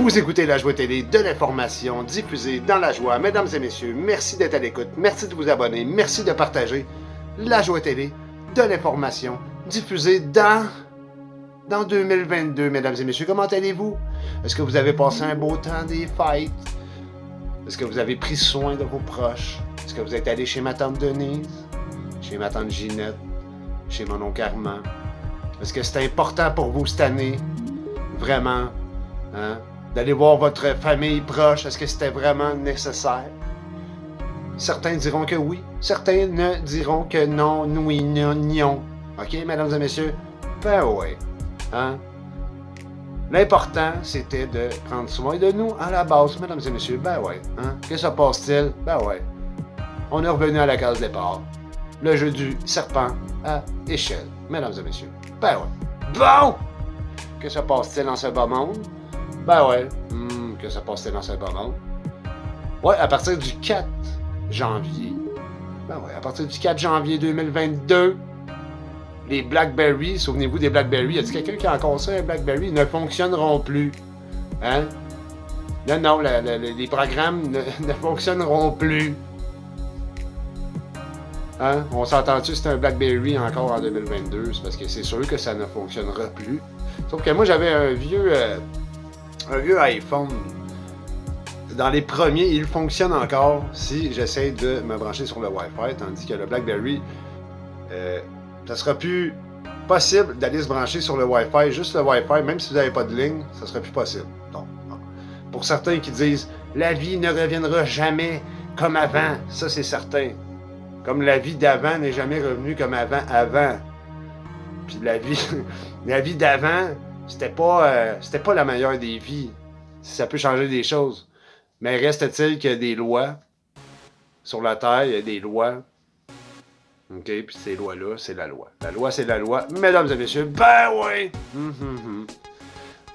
Vous écoutez La Joie Télé, de l'information diffusée dans la joie. Mesdames et messieurs, merci d'être à l'écoute, merci de vous abonner, merci de partager La Joie Télé, de l'information diffusée dans 2022. Mesdames et messieurs, comment allez-vous? Est-ce que vous avez passé un beau temps des fêtes? Est-ce que vous avez pris soin de vos proches? Est-ce que vous êtes allé chez ma tante Denise? Chez ma tante Ginette? Chez mon oncle Armand? Est-ce que c'est important pour vous cette année? Vraiment? Hein? D'aller voir votre famille proche, est-ce que c'était vraiment nécessaire? Certains diront que oui, certains ne diront que non, oui, non. OK, mesdames et messieurs? Ben ouais. Hein? L'important, c'était de prendre soin de nous à la base, mesdames et messieurs. Ben ouais. Hein? Que se passe-t-il? Ben ouais. On est revenu à la case départ. Le jeu du serpent à échelle, mesdames et messieurs. Ben ouais. Bon! Que se passe-t-il dans ce bas monde? Ben ouais, que ça passe dans ce bas monde. Ouais, à partir du 4 janvier. Ben ouais, à partir du 4 janvier 2022, les BlackBerry, souvenez-vous des BlackBerry, y a-t-il quelqu'un qui a encore ça, un BlackBerry, ne fonctionneront plus. Hein? Non, les programmes ne fonctionneront plus. Hein? On s'entend-tu c'est un BlackBerry encore en 2022? C'est parce que c'est sûr que ça ne fonctionnera plus. Sauf que moi, j'avais un vieux iPhone. Dans les premiers, il fonctionne encore si j'essaie de me brancher sur le Wi-Fi, tandis que le BlackBerry, ça sera plus possible d'aller se brancher sur le Wi-Fi, juste le Wi-Fi, même si vous n'avez pas de ligne, ça sera plus possible. Donc, pour certains qui disent « La vie ne reviendra jamais comme avant », ça c'est certain. Comme la vie d'avant n'est jamais revenue comme avant. Puis la vie d'avant, c'était pas la meilleure des vies. Ça peut changer des choses. Mais reste-t-il qu'il y a des lois sur la Terre, il y a des lois. OK, puis ces lois-là, c'est la loi. La loi, c'est la loi. Mesdames et messieurs, ben oui!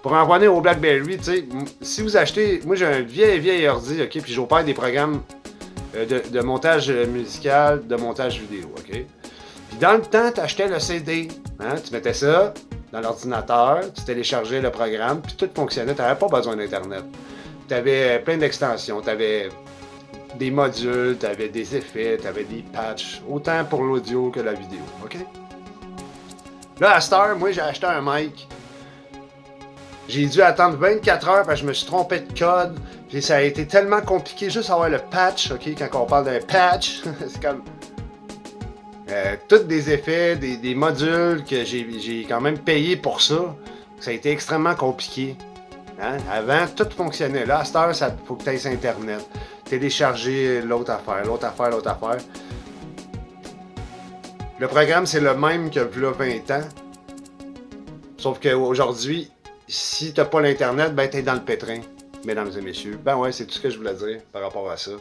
Pour en revenir au BlackBerry, tu sais, si vous achetez... Moi, j'ai un vieil ordi, OK, puis j'opère des programmes de montage musical, de montage vidéo, OK? Puis dans le temps, tu achetais le CD, hein? Tu mettais ça dans l'ordinateur, tu téléchargeais le programme, puis tout fonctionnait, tu n'avais pas besoin d'Internet. Tu avais plein d'extensions, tu avais des modules, tu avais des effets, tu avais des patchs, autant pour l'audio que la vidéo, OK? Là, à cette heure, moi, j'ai acheté un mic. J'ai dû attendre 24 heures parce que je me suis trompé de code, puis ça a été tellement compliqué juste avoir le patch, OK? Quand on parle d'un patch, c'est comme... tous des effets, des modules que j'ai quand même payé pour ça. Ça a été extrêmement compliqué. Hein? Avant, tout fonctionnait. Là, à cette heure, il faut que tu ailles sur Internet. Télécharger l'autre affaire. Le programme, c'est le même que là 20 ans. Sauf qu'aujourd'hui, si tu n'as pas l'Internet, ben tu es dans le pétrin, mesdames et messieurs. Ben ouais, c'est tout ce que je voulais dire par rapport à ça.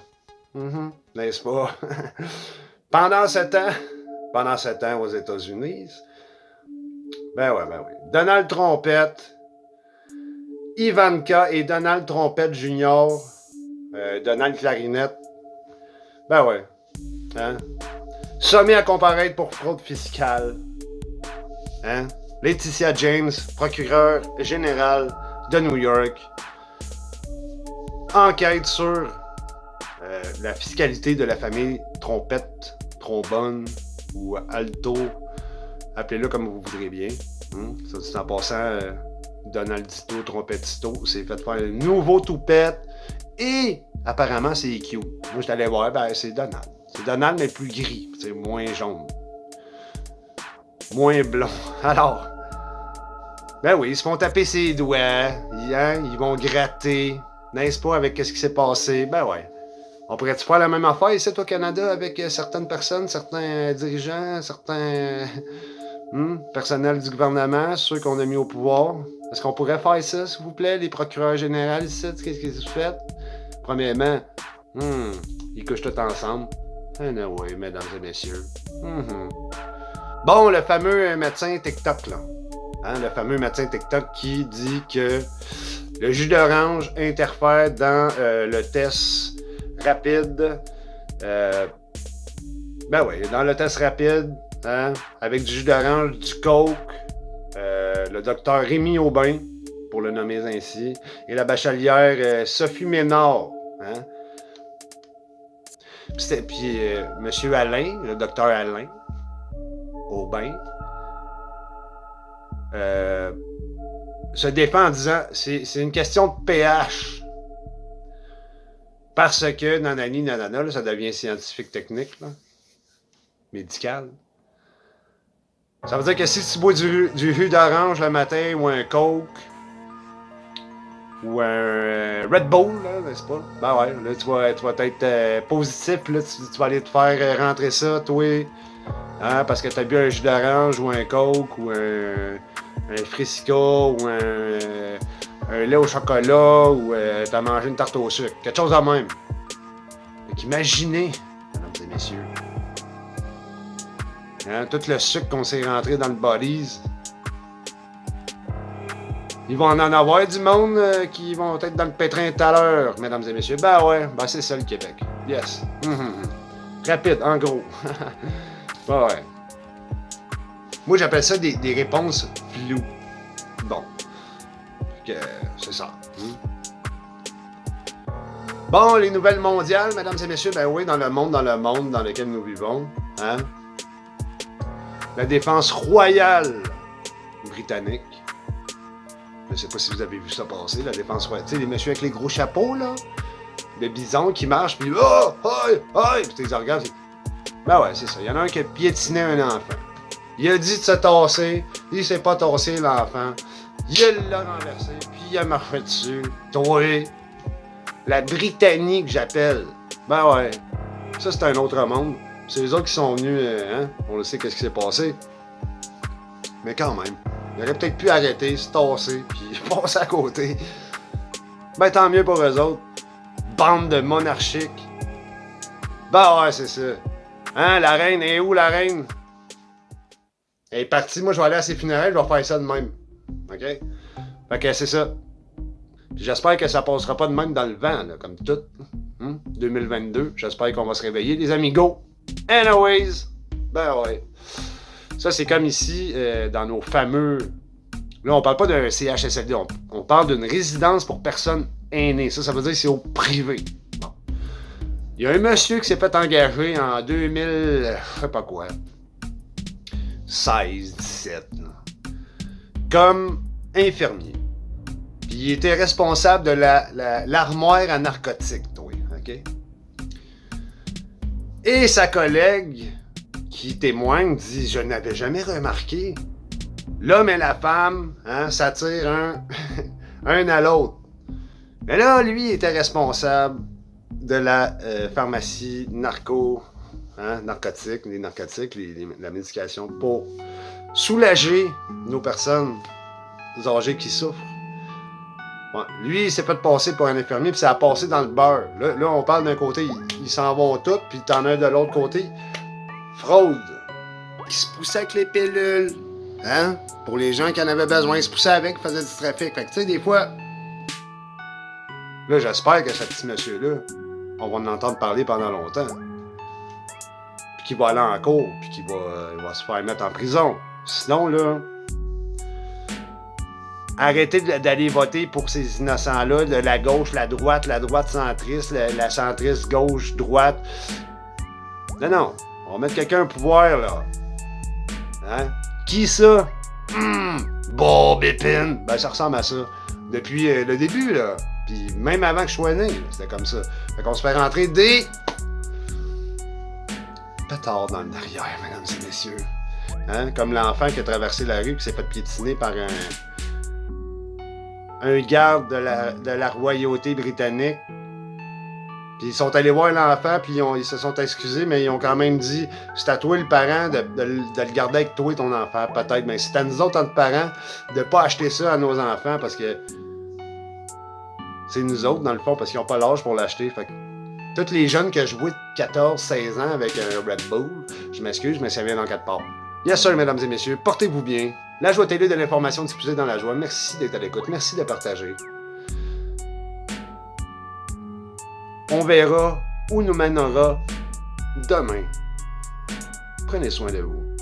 N'est-ce pas? Pendant ce temps aux États-Unis, ben oui. Donald Trompette, Ivanka et Donald Trompette Jr., Donald Clarinette, ben ouais, hein? Sommé à comparaître pour fraude fiscale, hein? Laetitia James, procureure générale de New York, enquête sur la fiscalité de la famille Trompette, Trombone ou Alto, appelez-le comme vous voudrez bien. Ça dit en passant, Donaldito, Trompettito, c'est fait faire un nouveau toupette et apparemment c'est cute. Moi j'étais allé voir, ben c'est Donald. C'est Donald mais plus gris, c'est moins jaune. Moins blond. Alors, ben oui, ils se font taper ses doigts, ils vont gratter, n'est-ce pas, avec ce qui s'est passé? Ben ouais. On pourrait-tu faire la même affaire ici au Canada avec certaines personnes, certains dirigeants, certains personnels du gouvernement, ceux qu'on a mis au pouvoir? Est-ce qu'on pourrait faire ça, s'il vous plaît, les procureurs généraux ici? Qu'est-ce que vous faites? Premièrement, ils couchent tous ensemble. Anyway, mesdames et messieurs. Bon, le fameux médecin TikTok, là. Hein, le fameux médecin TikTok qui dit que le jus d'orange interfère dans le test rapide. Ben oui, dans le test rapide, hein, avec du jus d'orange, du coke, le docteur Rémi Aubin, pour le nommer ainsi, et la bachelière Sophie Ménard. Hein? Puis M. Alain, le docteur Alain, Aubin, se défend en disant c'est une question de pH. Parce que nanani, nanana, là, ça devient scientifique technique, là, médical. Ça veut dire que si tu bois du jus d'orange le matin ou un Coke ou un Red Bull, là, n'est-ce pas? Ben ouais, là tu vas être positif, puis là tu vas aller te faire rentrer ça, toi, hein, parce que t'as bu un jus d'orange ou un Coke ou un Frissica ou un lait au chocolat ou t'as mangé une tarte au sucre. Quelque chose de même. Donc imaginez, mesdames et messieurs, hein, tout le sucre qu'on s'est rentré dans le bodies. Ils vont en avoir du monde qui vont être dans le pétrin tout à l'heure, mesdames et messieurs. Ben ouais, ben c'est ça le Québec. Yes. Rapide, en gros. Ben ouais. Moi j'appelle ça des réponses floues. Bon. C'est ça. Bon, les nouvelles mondiales, mesdames et messieurs, ben oui, dans le monde dans lequel nous vivons, hein? La défense royale britannique. Je sais pas si vous avez vu ça passer, la défense royale. Tu sais, les messieurs avec les gros chapeaux, là, de bison qui marchent, puis oh, puis ils regardent. Ben ouais, c'est ça. Il y en a un qui a piétiné un enfant. Il a dit de se tasser, il s'est pas tassé, l'enfant. Il l'a renversé, puis il a marché dessus. Toi, la Britannique, j'appelle. Ben ouais, ça c'est un autre monde. C'est les autres qui sont venus, hein? On le sait qu'est-ce qui s'est passé. Mais quand même, il aurait peut-être pu arrêter, se tasser, puis passer à côté. Ben tant mieux pour eux autres. Bande de monarchiques. Ben ouais, c'est ça. Hein, la reine, est où la reine? Elle est partie, moi je vais aller à ses funérailles, je vais faire ça de même. OK? Fait que c'est ça. Puis j'espère que ça passera pas de même dans le vent, là, comme tout. 2022, j'espère qu'on va se réveiller, les amigos. Anyways, ben ouais. Ça, c'est comme ici, dans nos fameux... Là, on parle pas d'un CHSLD, on parle d'une résidence pour personnes aînées. Ça veut dire que c'est au privé. Bon. Il y a un monsieur qui s'est fait engager en 2000... je sais pas quoi. 16, 17, là, comme infirmier. Puis il était responsable de l'armoire à narcotiques, toi, OK? Et sa collègue, qui témoigne, dit « Je n'avais jamais remarqué. L'homme et la femme, hein, s'attirent un à l'autre. » Mais là, lui, il était responsable de la pharmacie narcotique, les narcotiques, la médication pour soulager nos personnes âgées qui souffrent. Ouais. Lui, il s'est fait passer pour un infirmier, puis ça a passé dans le beurre. Là on parle d'un côté, ils s'en vont tous, puis t'en as un de l'autre côté. Fraude. Qui se poussait avec les pilules. Hein? Pour les gens qui en avaient besoin, ils se poussaient avec, ils faisaient du trafic. Fait que tu sais, des fois... Là, j'espère que ce petit monsieur-là, on va en entendre parler pendant longtemps. Puis qu'il va aller en cours, puis qu'il va se faire mettre en prison. Sinon, là... Arrêtez d'aller voter pour ces innocents-là, de la gauche centriste, la centriste gauche-droite. Non, on va mettre quelqu'un au pouvoir, là. Hein? Qui ça? Bob Épine. Ben, ça ressemble à ça. Depuis le début, là. Puis même avant que je sois né, là, c'était comme ça. Fait qu'on se fait rentrer des... pétards dans le derrière, mesdames et messieurs. Hein? Comme l'enfant qui a traversé la rue, qui s'est fait piétiner par un garde de la royauté britannique. Puis ils sont allés voir l'enfant, puis ils se sont excusés, mais ils ont quand même dit c'est à toi le parent de le garder avec toi et ton enfant, peut-être. Mais c'est à nous autres, en tant que parents, de pas acheter ça à nos enfants, parce que c'est nous autres, dans le fond, parce qu'ils n'ont pas l'âge pour l'acheter. Fait que tous les jeunes que je vois de 14, 16 ans avec un Red Bull, je m'excuse, mais ça vient dans 4 parts. Bien sûr, mesdames et messieurs, portez-vous bien. La Joie Télé, de l'information diffusée dans la joie. Merci d'être à l'écoute. Merci de partager. On verra où nous mènera demain. Prenez soin de vous.